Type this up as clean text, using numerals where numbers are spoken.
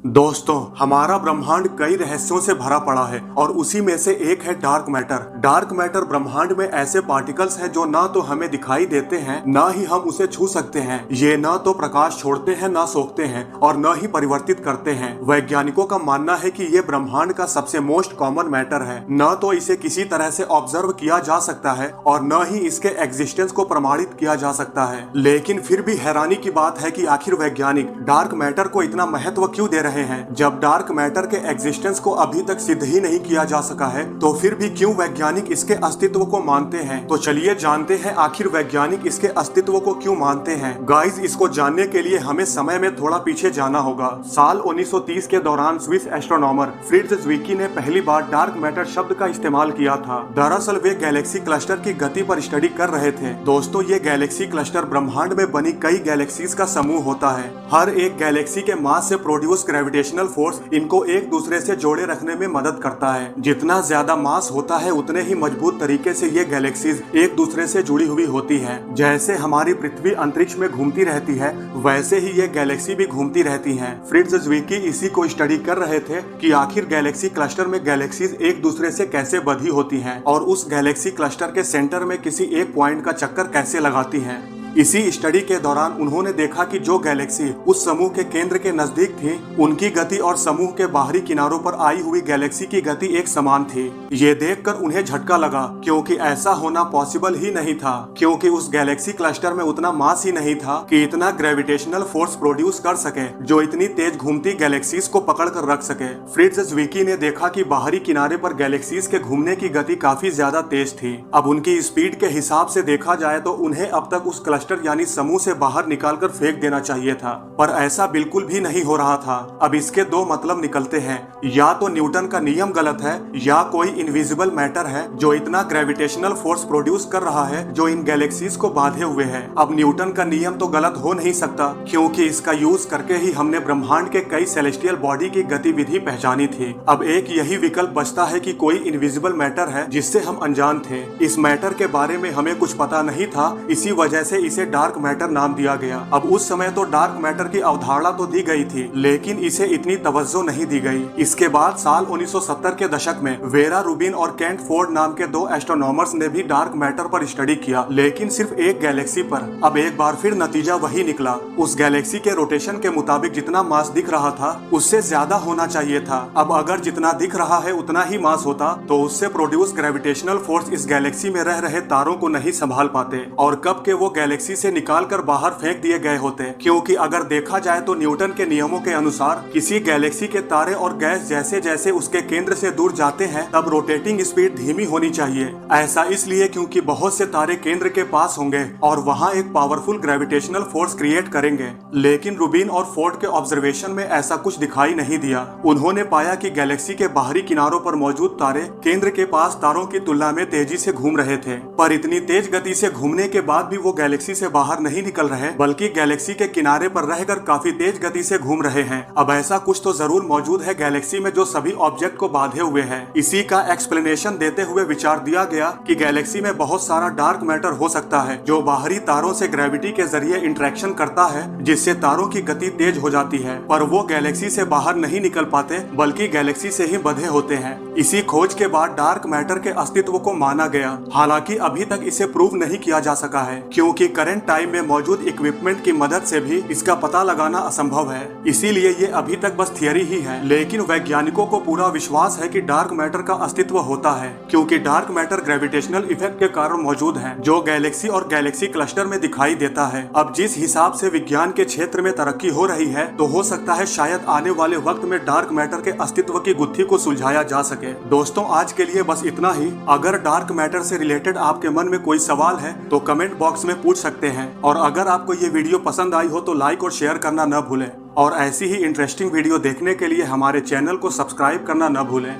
दोस्तों, हमारा ब्रह्मांड कई रहस्यों से भरा पड़ा है और उसी में से एक है डार्क मैटर। डार्क मैटर ब्रह्मांड में ऐसे पार्टिकल्स हैं जो ना तो हमें दिखाई देते हैं, ना ही हम उसे छू सकते हैं। ये ना तो प्रकाश छोड़ते हैं, ना सोखते हैं और न ही परिवर्तित करते हैं। वैज्ञानिकों का मानना है कि ये ब्रह्मांड का सबसे मोस्ट कॉमन मैटर है। न तो इसे किसी तरह से ऑब्जर्व किया जा सकता है और न ही इसके एग्जिस्टेंस को प्रमाणित किया जा सकता है। लेकिन फिर भी हैरानी की बात है कि आखिर वैज्ञानिक डार्क मैटर को इतना महत्व क्यों दे रहे हैं। जब डार्क मैटर के एग्जिस्टेंस को अभी तक सिद्ध ही नहीं किया जा सका है, तो फिर भी क्यों वैज्ञानिक इसके अस्तित्व को मानते हैं। तो चलिए जानते हैं आखिर वैज्ञानिक इसके अस्तित्व को क्यों मानते हैं। गाइस, इसको जानने के लिए हमें समय में थोड़ा पीछे जाना होगा। साल 1930 के दौरान स्विस एस्ट्रोनॉमर फ्रिट्ज ज्विकी ने पहली बार डार्क मैटर शब्द का इस्तेमाल किया था। दरअसल वे गैलेक्सी क्लस्टर की गति पर स्टडी कर रहे थे। दोस्तों, ये गैलेक्सी क्लस्टर ब्रह्मांड में बनी कई गैलेक्सीज का समूह होता है। हर एक गैलेक्सी के मास से प्रोड्यूस ग्रेविटेशनल फोर्स इनको एक दूसरे से जोड़े रखने में मदद करता है। जितना ज्यादा मास होता है, उतने ही मजबूत तरीके से ये गैलेक्सीज एक दूसरे से जुड़ी हुई होती है। जैसे हमारी पृथ्वी अंतरिक्ष में घूमती रहती है, वैसे ही ये गैलेक्सी भी घूमती रहती हैं। फ्रिट्ज ज्विकी इसी को स्टडी कर रहे थे कि आखिर गैलेक्सी क्लस्टर में गैलेक्सीज एक दूसरे से कैसे बंधी होती हैं और उस गैलेक्सी क्लस्टर के सेंटर में किसी एक पॉइंट का चक्कर कैसे लगाती हैं। इसी स्टडी के दौरान उन्होंने देखा कि जो गैलेक्सी उस समूह के केंद्र के नजदीक थी, उनकी गति और समूह के बाहरी किनारों पर आई हुई गैलेक्सी की गति एक समान थी। ये देखकर उन्हें झटका लगा, क्योंकि ऐसा होना पॉसिबल ही नहीं था, क्योंकि उस गैलेक्सी क्लस्टर में उतना मास ही नहीं था कि इतना ग्रेविटेशनल फोर्स प्रोड्यूस कर सके जो इतनी तेज घूमती गैलेक्सीज को पकड़ कर रख सके। फ्रिट्ज ज्विकी ने देखा कि बाहरी किनारे पर गैलेक्सीज के घूमने की गति काफी ज्यादा तेज थी। अब उनकी स्पीड के हिसाब से देखा जाए तो उन्हें अब तक उस क्लस्टर यानी समूह से बाहर निकालकर फेंक देना चाहिए था, पर ऐसा बिल्कुल भी नहीं हो रहा था। अब इसके दो मतलब निकलते हैं, या तो न्यूटन का नियम गलत है या कोई इनविजिबल मैटर है जो इतना ग्रेविटेशनल फोर्स प्रोड्यूस कर रहा है जो इन गैलेक्सीज को बांधे हुए है। अब न्यूटन का नियम तो गलत हो नहीं सकता, क्योंकि इसका यूज करके ही हमने ब्रह्मांड के कई सेलेस्टियल बॉडी की गतिविधि पहचानी थी। अब एक यही विकल्प बचता है कि कोई इनविजिबल मैटर है जिससे हम अनजान थे। इस मैटर के बारे में हमें कुछ पता नहीं था, इसी वजह से इसे डार्क मैटर नाम दिया गया। अब उस समय तो डार्क मैटर की अवधारणा तो दी गई थी, लेकिन इसे इतनी तवज्जो नहीं दी गई। इसके बाद साल 1970 के दशक में वेरा रूबिन और केंट फोर्ड नाम के दो एस्ट्रोनॉमर्स ने भी डार्क मैटर पर स्टडी किया, लेकिन सिर्फ एक गैलेक्सी पर। अब एक बार फिर नतीजा वही निकला। उस गैलेक्सी के रोटेशन के मुताबिक जितना मास दिख रहा था, उससे ज्यादा होना चाहिए था। अब अगर जितना दिख रहा है उतना ही मास होता, तो उससे प्रोड्यूस ग्रेविटेशनल फोर्स इस गैलेक्सी में रह रहे तारों को नहीं संभाल पाते और कब के वो गैलेक्सी से निकालकर बाहर फेंक दिए गए होते। क्योंकि अगर देखा जाए तो न्यूटन के नियमों के अनुसार किसी गैलेक्सी के तारे और गैस जैसे जैसे उसके केंद्र से दूर जाते हैं, तब रोटेटिंग स्पीड धीमी होनी चाहिए। ऐसा इसलिए क्योंकि बहुत से तारे केंद्र के पास होंगे और वहां एक पावरफुल ग्रेविटेशनल फोर्स क्रिएट करेंगे। लेकिन रूबिन और फोर्ड के ऑब्जर्वेशन में ऐसा कुछ दिखाई नहीं दिया। उन्होंने पाया कि गैलेक्सी के बाहरी किनारों पर मौजूद तारे केंद्र के पास तारों की तुलना में तेजी से घूम रहे थे, पर इतनी तेज गति से घूमने के बाद भी वो गैलेक्सी से बाहर नहीं निकल रहे, बल्कि गैलेक्सी के किनारे पर रहकर काफी तेज गति से घूम रहे हैं। अब ऐसा कुछ तो जरूर मौजूद है गैलेक्सी में जो सभी ऑब्जेक्ट को बांधे हुए है। इसी का एक्सप्लेनेशन देते हुए विचार दिया गया कि गैलेक्सी में बहुत सारा डार्क मैटर हो सकता है जो बाहरी तारों से ग्रेविटी के जरिए इंटरेक्शन करता है, जिससे तारों की गति तेज हो जाती है, पर वो गैलेक्सी से बाहर नहीं निकल पाते, बल्कि गैलेक्सी से ही बंधे होते हैं। इसी खोज के बाद डार्क मैटर के अस्तित्व को माना गया। हालांकि अभी तक इसे प्रूव नहीं किया जा सका है, क्योंकि करंट टाइम में मौजूद इक्विपमेंट की मदद से भी इसका पता लगाना असंभव है। इसीलिए ये अभी तक बस थियरी ही है। लेकिन वैज्ञानिकों को पूरा विश्वास है कि डार्क मैटर का अस्तित्व होता है, क्योंकि डार्क मैटर ग्रेविटेशनल इफेक्ट के कारण मौजूद है जो गैलेक्सी और गैलेक्सी क्लस्टर में दिखाई देता है। अब जिस हिसाब से विज्ञान के क्षेत्र में तरक्की हो रही है, तो हो सकता है शायद आने वाले वक्त में डार्क मैटर के अस्तित्व की गुत्थी को सुलझाया जा सके। दोस्तों, आज के लिए बस इतना ही। अगर डार्क मैटर से रिलेटेड आपके मन में कोई सवाल है तो कमेंट बॉक्स में पूछ सकते हैं, और अगर आपको ये वीडियो पसंद आई हो तो लाइक और शेयर करना न भूलें, और ऐसी ही इंटरेस्टिंग वीडियो देखने के लिए हमारे चैनल को सब्सक्राइब करना न भूलें।